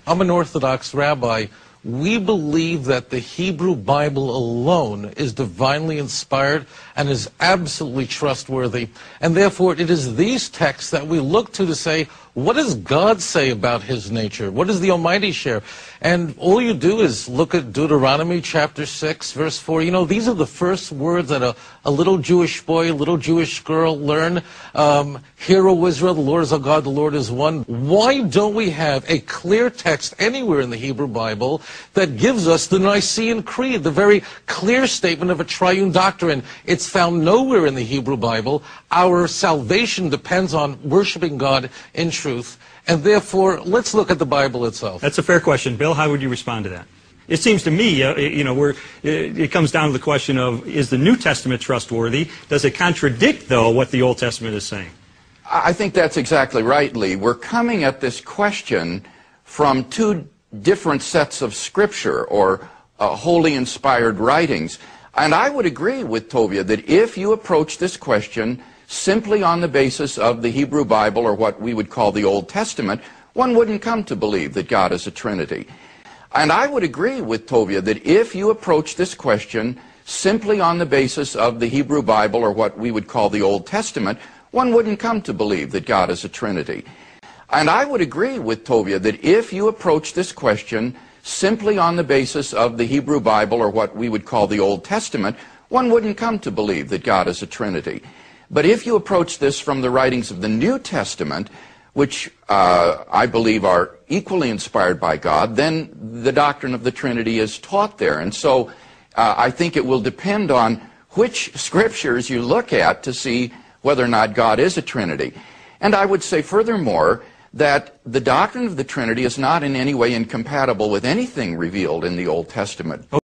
I'm an Orthodox rabbi. We believe that the Hebrew Bible alone is divinely inspired and is absolutely trustworthy. And therefore, it is these texts that we look to say, what does God say about his nature? What does the Almighty share? And all you do is look at Deuteronomy chapter 6, verse 4. You know, these are the first words that a little Jewish boy, a little Jewish girl learn. Hear, O Israel, the Lord is our God, the Lord is one. Why don't we have a clear text anywhere in the Hebrew Bible that gives us the Nicene Creed, the very clear statement of a triune doctrine? It's found nowhere in the Hebrew Bible. Our salvation depends on worshiping God in truth, and therefore, let's look at the Bible itself. That's a fair question. Bill, how would you respond to that? It seems to me, it comes down to the question of, is the New Testament trustworthy? Does it contradict, though, what the Old Testament is saying? I think that's exactly right, Lee. We're coming at this question from two different sets of Scripture, or wholly inspired writings. And I would agree with Toffia that if you approach this question simply on the basis of the Hebrew Bible, or what we would call the Old Testament, one wouldn't come to believe that God is a Trinity. And I would agree with Toffia that if you approach this question simply on the basis of the Hebrew Bible, or what we would call the Old Testament, one wouldn't come to believe that God is a Trinity. And I would agree with Toffia that if you approach this question simply on the basis of the Hebrew Bible, or what we would call the Old Testament, one wouldn't come to believe that God is a Trinity. But if you approach this from the writings of the New Testament, which I believe are equally inspired by God, then the doctrine of the Trinity is taught there. And so I think it will depend on which scriptures you look at to see whether or not God is a Trinity. And I would say furthermore that the doctrine of the Trinity is not in any way incompatible with anything revealed in the Old Testament.